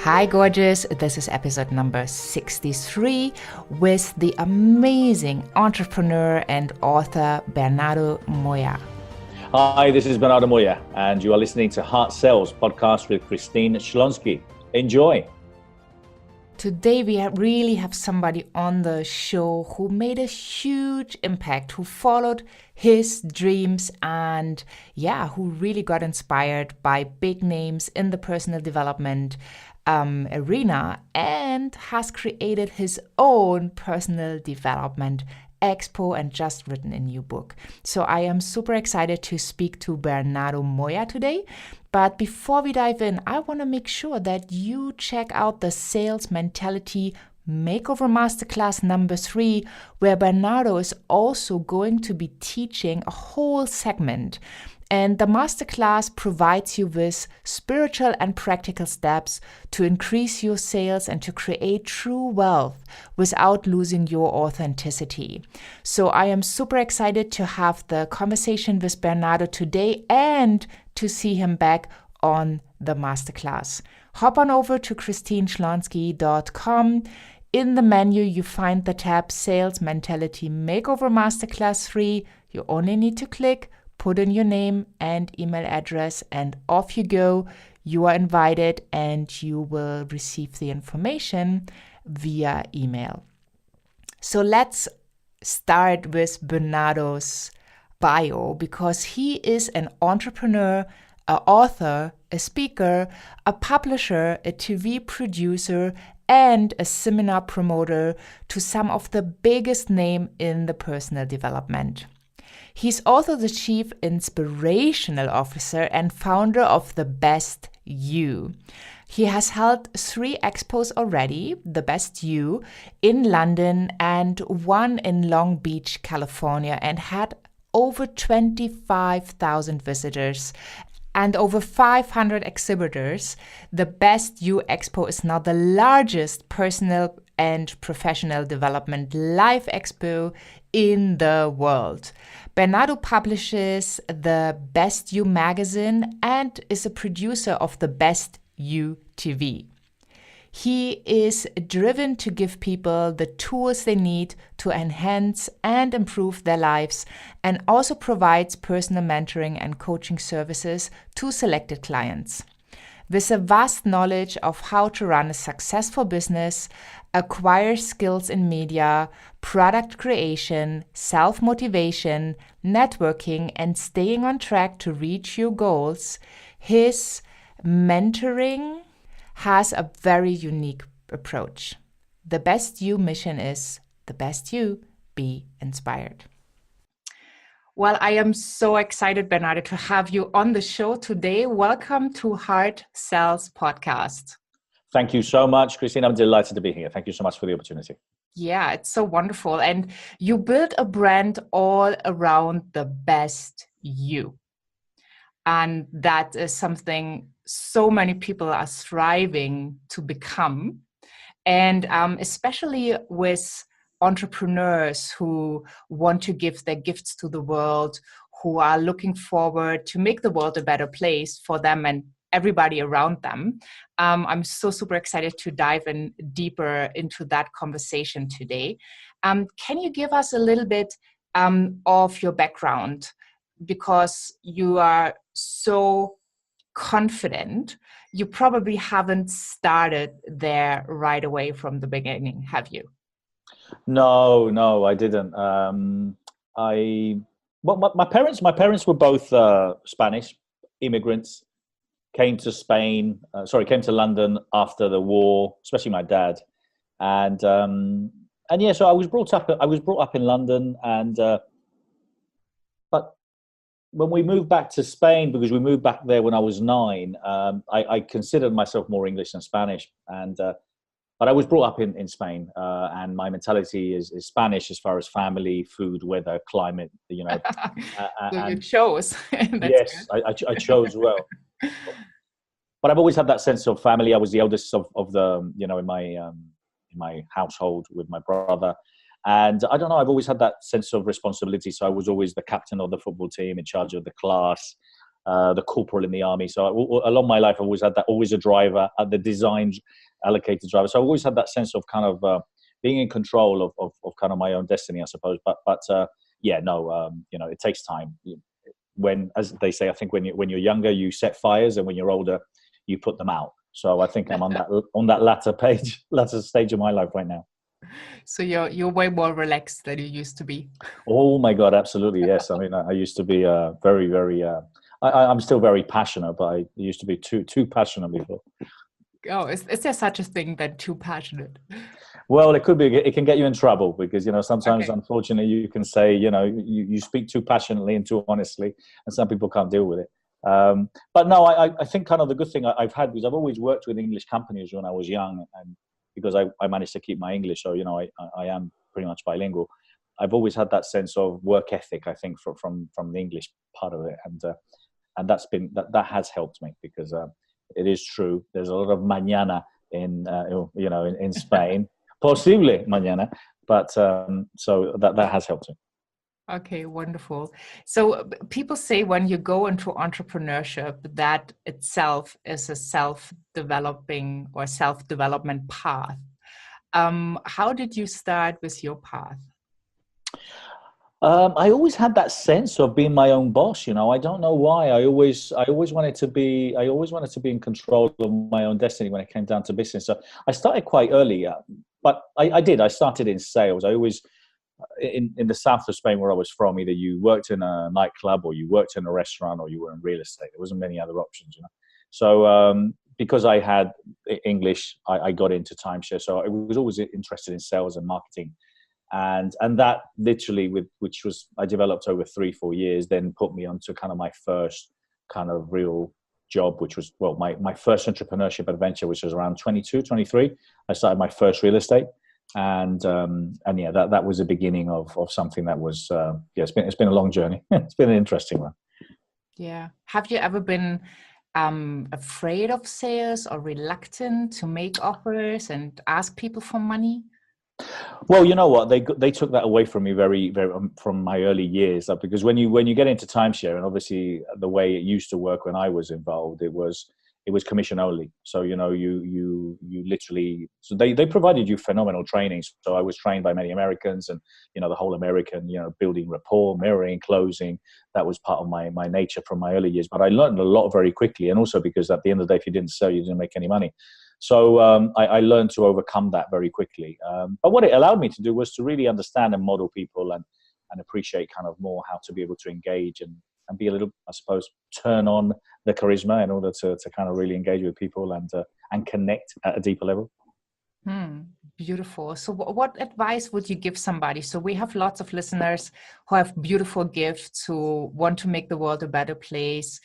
Hi, gorgeous. This is episode number 63 with the amazing entrepreneur and author Bernardo Moya. Hi, this is Bernardo Moya, and you are listening to Heart Sells podcast with Schlonski. Enjoy. Today, we really have somebody on the show who made a huge impact, who followed his dreams and, who really got inspired by big names in the personal development arena and has created his own personal development expo and just written a new book. So I am super excited to speak to Bernardo Moya today. But before we dive in, I want to make sure that you check out the Sales Mentality Makeover Masterclass number 3, where Bernardo is also going to be teaching a whole segment. And the masterclass provides you with spiritual and practical steps to increase your sales and to create true wealth without losing your authenticity. So I am super excited to have the conversation with Bernardo today and to see him back on the masterclass. Hop on over to christineschlonski.com. In the menu, you find the tab Sales Mentality Makeover Masterclass 3. You only need to click, put in your name and email address, and off you go. You are invited and you will receive the information via email. So let's start with Bernardo's bio, because he is an entrepreneur, an author, a speaker, a publisher, a TV producer, and a seminar promoter to some of the biggest names in the personal development. He's also the Chief Inspirational Officer and founder of The Best You. He has held 3 expos already, The Best You, in London and one in Long Beach, California, and had over 25,000 visitors and over 500 exhibitors. The Best You Expo is now the largest personal and professional development live expo in the world. Bernardo publishes the Best You magazine and is a producer of the Best You TV. He is driven to give people the tools they need to enhance and improve their lives, and also provides personal mentoring and coaching services to selected clients. With a vast knowledge of how to run a successful business, acquire skills in media, product creation, self-motivation, networking, and staying on track to reach your goals, his mentoring has a very unique approach. The Best You mission is the best you, be inspired. Well, I am so excited, Bernardo, to have you on the show today. Welcome to Heart Sells Podcast. Thank you so much, Christine. I'm delighted to be here. Thank you so much for the opportunity. Yeah, it's so wonderful. And you built a brand all around the best you. And that is something so many people are striving to become. And especially with entrepreneurs who want to give their gifts to the world, who are looking forward to make the world a better place for them and everybody around them. I'm so super excited to dive in deeper into that conversation today. Can you give us a little bit of your background? Because you are so confident, you probably haven't started there right away from the beginning, have you? No, I didn't. My parents were both Spanish immigrants. Came to came to London after the war, especially my dad, and yeah. So I was brought up in London, and but when we moved back to Spain, because we moved back there when I was 9, I considered myself more English than Spanish, and but I was brought up in Spain, and my mentality is Spanish as far as family, food, weather, climate. So you chose. Yes, I chose well. But I've always had that sense of family. I was the eldest of the, in my household with my brother. And I don't know, I've always had that sense of responsibility. So I was always the captain of the football team, in charge of the class. the corporal in the army. So along my life, I've always had that, always a driver, the designs allocated driver. So I've always had that sense of kind of being in control of kind of my own destiny, I suppose. But yeah, no, it takes time. When, as they say, I think when you're younger, you set fires, and when you're older, you put them out. So I think I'm on that latter stage of my life right now. So you're way more relaxed than you used to be. Oh my God, absolutely, yes. I mean, I used to be very, very. I'm still very passionate, but I used to be too passionate before. Oh, is there such a thing than too passionate? Well, it could be. It can get you in trouble because sometimes, Okay. unfortunately, you can say you speak too passionately and too honestly, and some people can't deal with it. But no, I think kind of the good thing I've had, because I've always worked with English companies when I was young, and because I managed to keep my English, so I am pretty much bilingual. I've always had that sense of work ethic, I think, from the English part of it, and that has helped me, because it is true. There's a lot of mañana in Spain, posible mañana, but so that has helped me. Okay, wonderful. So people say when you go into entrepreneurship, that itself is a self-developing or self-development path. How did you start with your path? I always had that sense of being my own boss. I don't know why. I always wanted to be. I always wanted to be in control of my own destiny when it came down to business. So I started quite early, but I did. I started in sales. I always in the south of Spain, where I was from. Either you worked in a nightclub, or you worked in a restaurant, or you were in real estate. There wasn't many other options. So because I had English, I got into timeshare. So I was always interested in sales and marketing. And that literally, which was I developed over 3-4 years, then put me onto kind of my first kind of real job, which was, well, my first entrepreneurship adventure, which was around 22, 23. I started my first real estate, and yeah, that was the beginning of something that was it's been a long journey. It's been an interesting one. Yeah. Have you ever been afraid of sales or reluctant to make offers and ask people for money? Well, you know what, they took that away from me very, very from my early years, because when you get into timeshare, and obviously the way it used to work when I was involved, it was commission only. So you literally, so they provided you phenomenal training. So I was trained by many Americans, and the whole American, building rapport, mirroring, closing, that was part of my nature from my early years. But I learned a lot very quickly, and also because at the end of the day, if you didn't sell, you didn't make any money. So I learned to overcome that very quickly. But what it allowed me to do was to really understand and model people, and appreciate kind of more how to be able to engage and be a little, I suppose, turn on the charisma in order to kind of really engage with people and connect at a deeper level. Beautiful. So what advice would you give somebody? So we have lots of listeners who have beautiful gifts, who want to make the world a better place,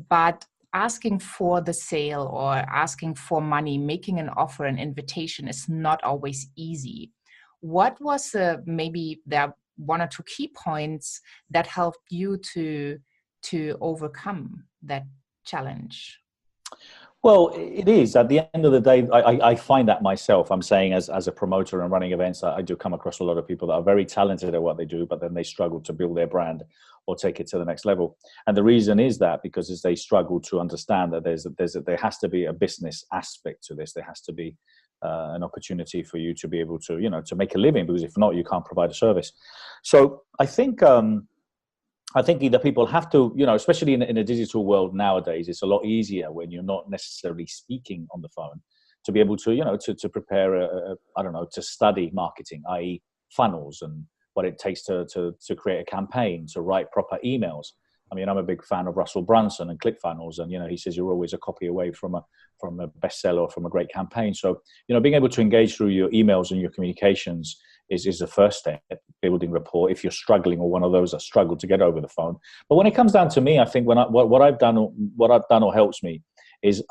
but asking for the sale or asking for money, making an offer, an invitation is not always easy. What was maybe there are 1 or 2 key points that helped you to overcome that challenge? Well, it is. At the end of the day, I find that myself. I'm saying as a promoter and running events, I do come across a lot of people that are very talented at what they do, but then they struggle to build their brand or take it to the next level. And the reason is that because as they struggle to understand that there has to be a business aspect to this. There has to be an opportunity for you to be able to, to make a living, because if not, you can't provide a service. So I think either people have to, especially in a digital world nowadays, it's a lot easier when you're not necessarily speaking on the phone to be able to, to prepare to study marketing, i.e. funnels, and what it takes to create a campaign, to write proper emails. I mean, I'm a big fan of Russell Brunson and ClickFunnels, and he says you're always a copy away from a bestseller or from a great campaign. So being able to engage through your emails and your communications is the first step, building rapport. If you're struggling, or one of those that struggle to get over the phone. But when it comes down to me, I think what I've done or helps me is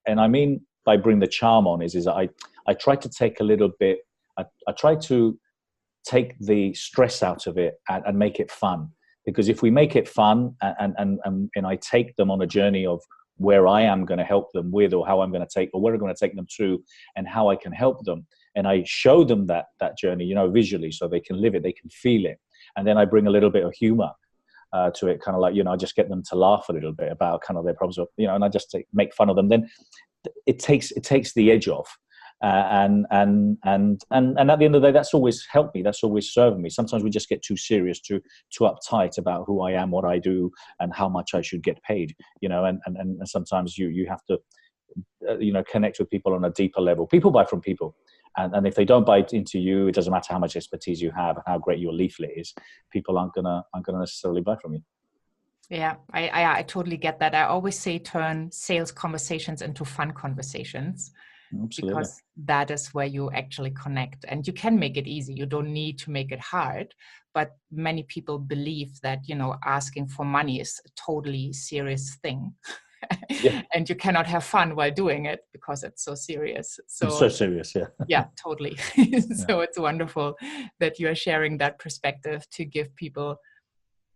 and I mean by bring the charm on is I try to take a little bit. I try to take the stress out of it and make it fun. Because if we make it fun and I take them on a journey of where I am going to help them with, or how I'm going to take, or where I'm going to take them to, and how I can help them, and I show them that journey, visually, so they can live it, they can feel it, and then I bring a little bit of humor. to it, kind of like, I just get them to laugh a little bit about kind of their problems, and I just make fun of them. Then it takes the edge off. And at the end of the day, that's always helped me. That's always served me. Sometimes we just get too serious, too uptight about who I am, what I do, and how much I should get paid. And sometimes you have to, connect with people on a deeper level. People buy from people, and if they don't buy into you, it doesn't matter how much expertise you have and how great your leaflet is. People aren't gonna necessarily buy from you. Yeah, I totally get that. I always say turn sales conversations into fun conversations. Absolutely. Because that is where you actually connect, and you can make it easy. You don't need to make it hard, but many people believe that, asking for money is a totally serious thing. Yeah. And you cannot have fun while doing it because it's so serious. It's so serious, yeah. Yeah, totally. So it's wonderful that you are sharing that perspective to give people,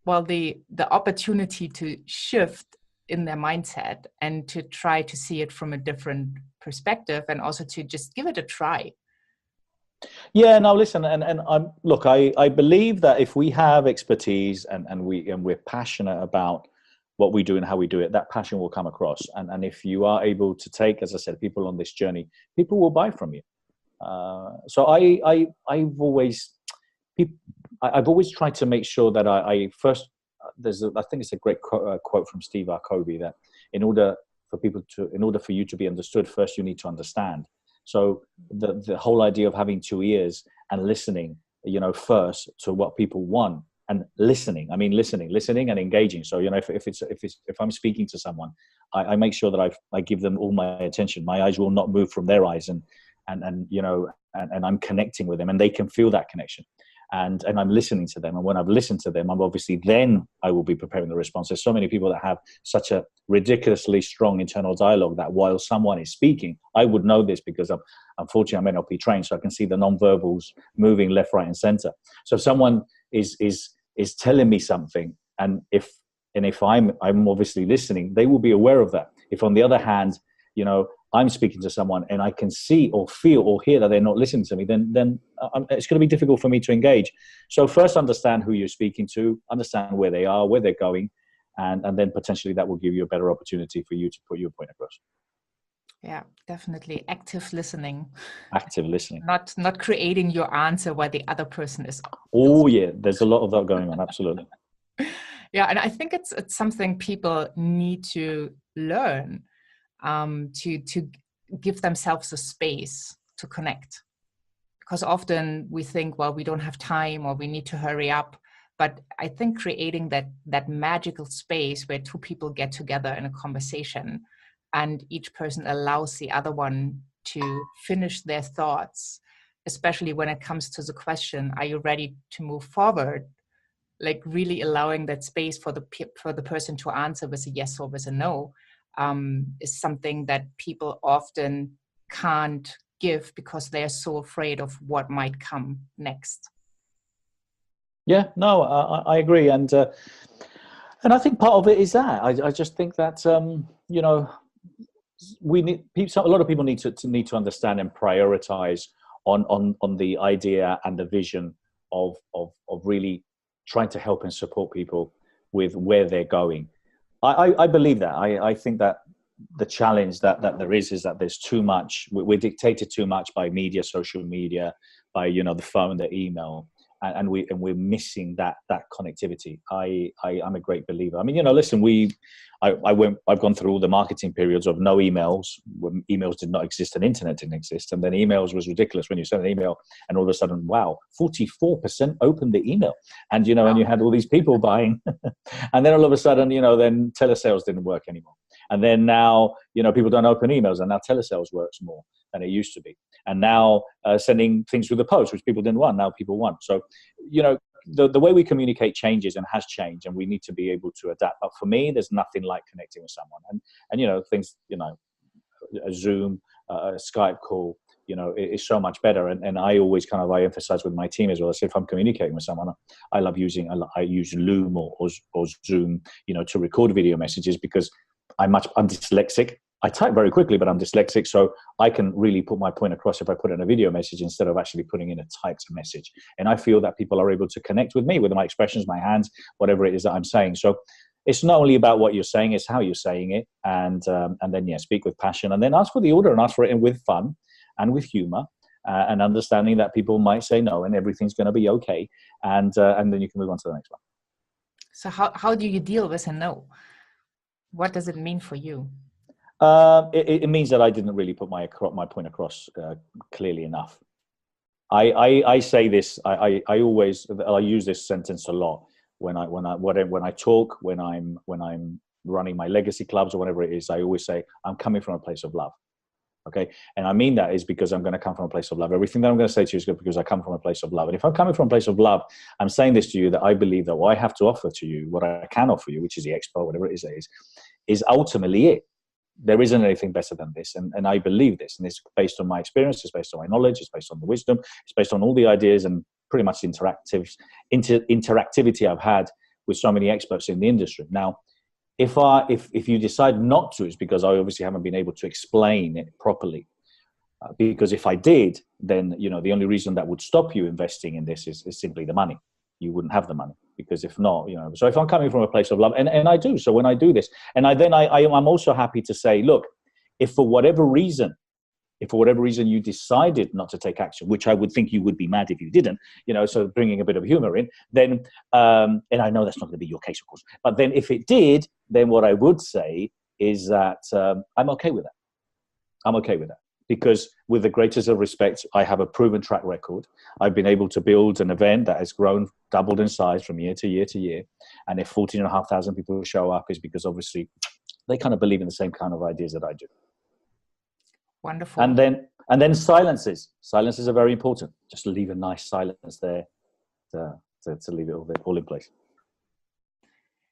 well, the opportunity to shift in their mindset and to try to see it from a different perspective, and also to just give it a try. Yeah, no, listen, and I believe that if we have expertise and we're passionate about what we do and how we do it, that passion will come across. And if you are able to take, as I said, people on this journey, people will buy from you. So I've always tried to make sure that I first, I think it's a great quote from Steve Arcovy, that in order for you to be understood, first you need to understand. So the whole idea of having two ears and listening, first to what people want, and listening and engaging. So, if I'm speaking to someone, I make sure that I give them all my attention. My eyes will not move from their eyes, and I'm connecting with them, and they can feel that connection. And I'm listening to them. And when I've listened to them, then I will be preparing the response. There's so many people that have such a ridiculously strong internal dialogue that while someone is speaking, I would know this because unfortunately I'm NLP trained, so I can see the non-verbals moving left, right, and center. So if someone is telling me something, and if I'm obviously listening, they will be aware of that. If on the other hand, I'm speaking to someone and I can see or feel or hear that they're not listening to me, then it's going to be difficult for me to engage. So first understand who you're speaking to, understand where they are, where they're going, and then potentially that will give you a better opportunity for you to put your point across. Yeah, definitely. Active listening. Active listening. Not creating your answer while the other person is. Oh yeah, there's a lot of that going on. Absolutely. Yeah, and I think it's something people need to learn. To give themselves a space to connect, because often we think, well, we don't have time or we need to hurry up. But I think creating that magical space where two people get together in a conversation and each person allows the other one to finish their thoughts, especially when it comes to the question, are you ready to move forward? Like really allowing that space for the person to answer with a yes or with a no. Is something that people often can't give because they're so afraid of what might come next. Yeah, no, I agree, and I think part of it is that I just think that we need a lot of people need to understand and prioritize on the idea and the vision of really trying to help and support people with where they're going. I believe that. I think that the challenge that there is that there's too much. We're dictated too much by media, social media, by the phone, the email, and we're missing that connectivity. I'm a great believer. I mean, listen, I've gone through all the marketing periods of no emails, when emails did not exist and internet didn't exist, and then emails was ridiculous when you sent an email and all of a sudden, wow, 44% opened the email, and and you had all these people buying, and then all of a sudden, then telesales didn't work anymore, and then now people don't open emails, and now telesales works more than it used to be, and now sending things through the post, which people didn't want, now people want. So the way we communicate changes and has changed, and we need to be able to adapt. But for me, there's nothing like connecting with someone, and things, a Zoom, a Skype call, is so much better. And I always I emphasize with my team as well. I say, if I'm communicating with someone, I use Loom or Zoom, to record video messages, because I'm dyslexic. I type very quickly, but I'm dyslexic, so I can really put my point across if I put in a video message instead of actually putting in a typed message. And I feel that people are able to connect with me with my expressions, my hands, whatever it is that I'm saying. So it's not only about what you're saying, it's how you're saying it. And then, yeah, speak with passion, and then ask for the order, and ask for it in with fun and with humor, and understanding that people might say no and everything's going to be okay. And then you can move on to the next one. So how do you deal with a no? What does it mean for you? It means that I didn't really put my point across clearly enough. I say this. I use this sentence a lot when I talk, when I'm running my legacy clubs or whatever it is. I always say I'm coming from a place of love. Okay, and I mean that is because I'm going to come from a place of love. Everything that I'm going to say to you is good because I come from a place of love. And if I'm coming from a place of love, I'm saying this to you that I believe that what I have to offer to you, what I can offer you, which is the expo, whatever it is ultimately it. There isn't anything better than this, and I believe this, and it's based on my experience, it's based on my knowledge, it's based on the wisdom, it's based on all the ideas and pretty much interactivity I've had with so many experts in the industry. Now, if you decide not to, it's because I obviously haven't been able to explain it properly. Because if I did, then the only reason that would stop you investing in this is simply the money. You wouldn't have the money, because if not, so if I'm coming from a place of love, and I do, so when I do this, and I'm also happy to say, look, if for whatever reason you decided not to take action, which I would think you would be mad if you didn't, so bringing a bit of humor in, then, and I know that's not going to be your case, of course, but then if it did, then what I would say is that I'm okay with that. I'm okay with that. Because with the greatest of respect, I have a proven track record. I've been able to build an event that has grown, doubled in size from year to year to year. And if 14,500 people show up, is because obviously they kind of believe in the same kind of ideas that I do. Wonderful. And then silences. Silences are very important. Just leave a nice silence there to leave it all in place.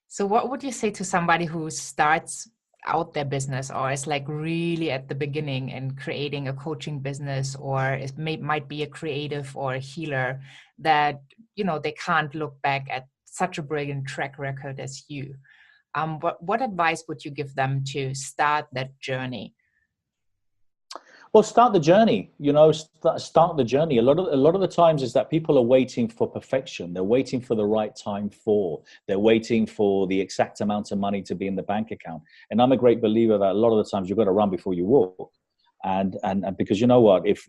So what would you say to somebody who starts out their business, or is like really at the beginning and creating a coaching business, or might be a creative or a healer, that they can't look back at such a brilliant track record as you? What advice would you give them to start that journey? Well, start the journey. Start the journey. A lot of the times is that people are waiting for perfection. They're waiting for the right time They're waiting for the exact amount of money to be in the bank account. And I'm a great believer that a lot of the times you've got to run before you walk. And because you know what, if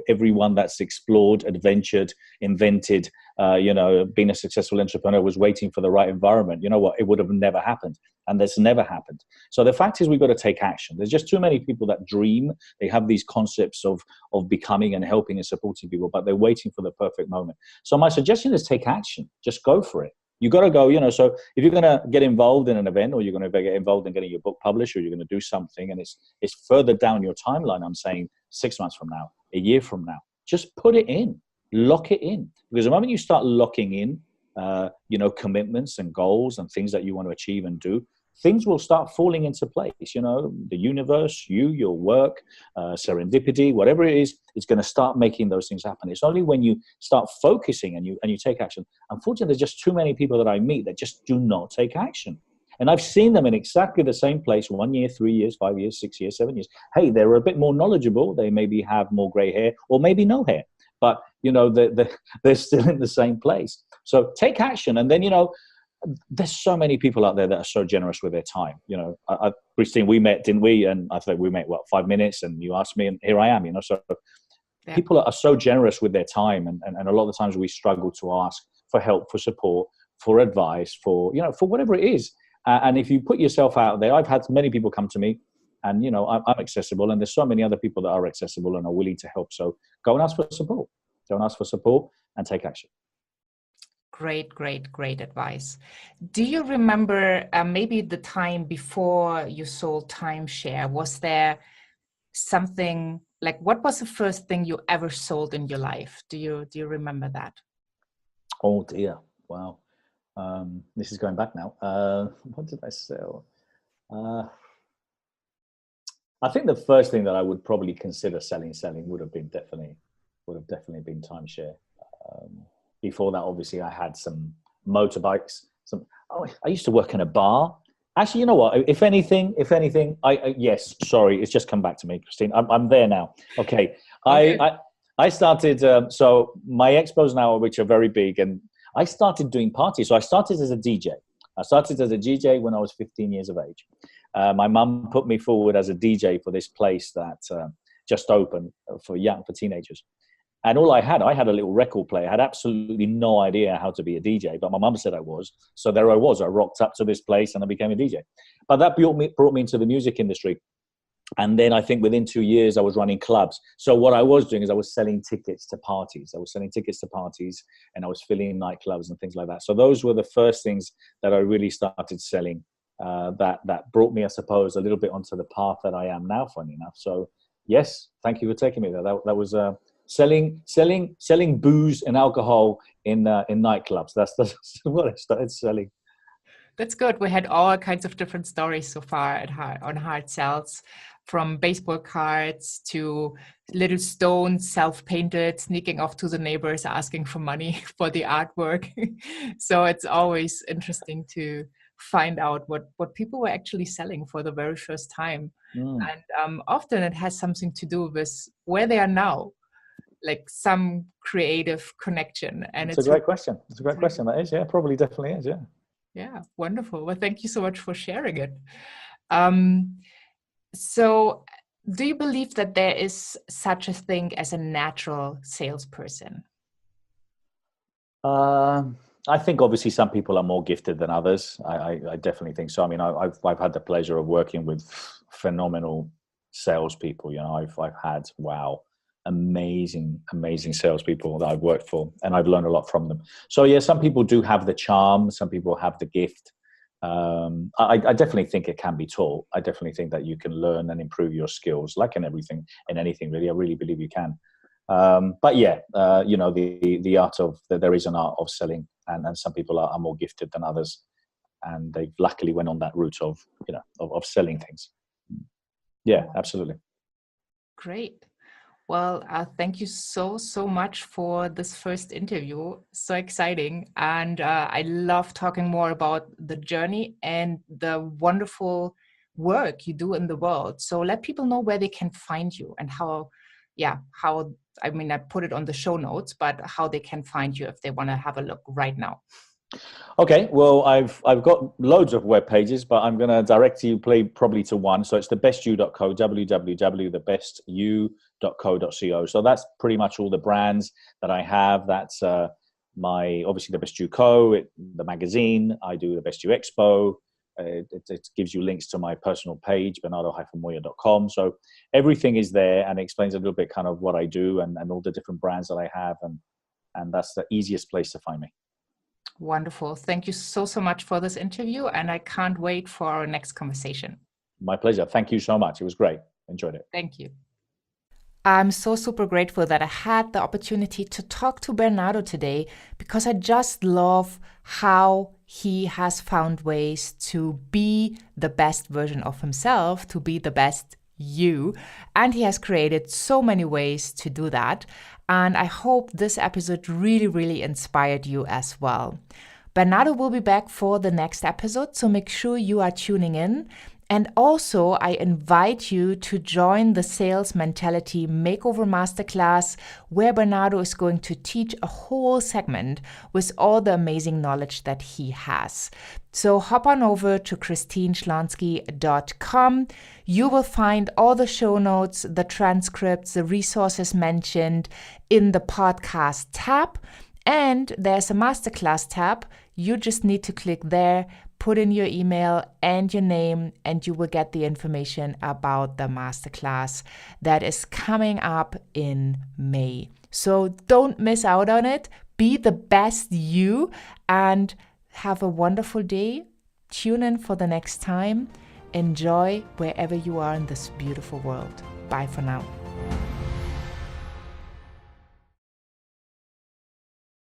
everyone that's explored, adventured, invented, been a successful entrepreneur was waiting for the right environment, you know what, it would have never happened. And that's never happened. So the fact is, we've got to take action. There's just too many people that dream. They have these concepts of becoming and helping and supporting people, but they're waiting for the perfect moment. So my suggestion is take action. Just go for it. You got to go, so if you're going to get involved in an event, or you're going to get involved in getting your book published, or you're going to do something, and it's further down your timeline, I'm saying 6 months from now, a year from now, just put it in, lock it in. Because the moment you start locking in, commitments and goals and things that you want to achieve and do, things will start falling into place. The universe, your work, serendipity, whatever it is, it's going to start making those things happen. It's only when you start focusing and you take action. Unfortunately, there's just too many people that I meet that just do not take action. And I've seen them in exactly the same place 1 year, 3 years, 5 years, 6 years, 7 years. Hey, they're a bit more knowledgeable. They maybe have more gray hair or maybe no hair, but they're still in the same place. So take action. And then, there's so many people out there that are so generous with their time. Christine, we met, didn't we? And I thought we met 5 minutes, and you asked me, and here I am. So yeah. People are so generous with their time, and a lot of the times we struggle to ask for help, for support, for advice, for whatever it is. And if you put yourself out there, I've had many people come to me, and I'm accessible, and there's so many other people that are accessible and are willing to help. So go and ask for support. Go and ask for support and take action. Great advice. Do you remember maybe the time before you sold timeshare? Was there something like, what was the first thing you ever sold in your life? Do you remember that? Oh dear, wow. This is going back now. What did I sell? I think the first thing that I would probably consider selling would have definitely been timeshare. Before that, obviously, I had some motorbikes. I used to work in a bar, Actually, you know what? If anything, yes. Sorry, it's just come back to me, Christine. I'm there now. Okay, Okay. I started. So my expos now, which are very big, and I started doing parties. So I started as a DJ. I started as a DJ when I was 15 years of age. My mum put me forward as a DJ for this place that just opened for teenagers. And all I had a little record player. I had absolutely no idea how to be a DJ, but my mum said I was. So there I was. I rocked up to this place and I became a DJ. But that brought me into the music industry. And then I think within 2 years, I was running clubs. So what I was doing is I was selling tickets to parties. And I was filling nightclubs and things like that. So those were the first things that I really started selling that brought me, I suppose, a little bit onto the path that I am now, funny enough. So yes, thank you for taking me there. That was... selling booze and alcohol in nightclubs. That's what I started selling. That's good. We had all kinds of different stories so far on how it sells, from baseball cards to little stones, self-painted, sneaking off to the neighbors, asking for money for the artwork. So it's always interesting to find out what people were actually selling for the very first time. And often it has something to do with where they are now, like some creative connection. And it's a great question. It's a great question. That is, yeah, probably definitely is, yeah. Yeah, wonderful. Well, thank you so much for sharing it. So do you believe that there is such a thing as a natural salesperson? I think obviously some people are more gifted than others. I definitely think so. I mean, I've had the pleasure of working with phenomenal salespeople. You know, I've had, amazing salespeople that I've worked for, and I've learned a lot from them. So yeah, some people do have the charm, some people have the gift. I definitely think it can be taught. I definitely think that you can learn and improve your skills, like in anything really. I really believe you can. But yeah, you know, the art of there is an art of selling, and some people are more gifted than others, and they luckily went on that route of selling things. Yeah, absolutely. Great. Well, thank you so much for this first interview. So exciting. And I love talking more about the journey and the wonderful work you do in the world. So let people know where they can find you and how, I mean, I put it on the show notes, but how they can find you if they want to have a look right now. Okay, well, I've got loads of web pages, but I'm going to direct you probably to one. So it's thebestyou.co, www.thebestyou.co.co. So that's pretty much all the brands that I have. That's obviously the Best You Co, the magazine. I do the Best You Expo. It gives you links to my personal page, bernardo-moya.com. So everything is there, and it explains a little bit kind of what I do and all the different brands that I have. And that's the easiest place to find me. Wonderful. Thank you so much for this interview, and I can't wait for our next conversation. My pleasure. Thank you so much. It was great. Enjoyed it. Thank you. I'm so super grateful that I had the opportunity to talk to Bernardo today, because I just love how he has found ways to be the best version of himself, to be the best you, and he has created so many ways to do that. And I hope this episode really inspired you as well. Bernardo will be back for the next episode, so make sure you are tuning in. And also, I invite you to join the Sales Mentality Makeover Masterclass, where Bernardo is going to teach a whole segment with all the amazing knowledge that he has. So hop on over to christineschlonski.com. You will find all the show notes, the transcripts, the resources mentioned in the podcast tab. And there's a masterclass tab. You just need to click there, put in your email and your name, and you will get the information about the masterclass that is coming up in May. So don't miss out on it. Be the best you, and have a wonderful day. Tune in for the next time. Enjoy wherever you are in this beautiful world. Bye for now.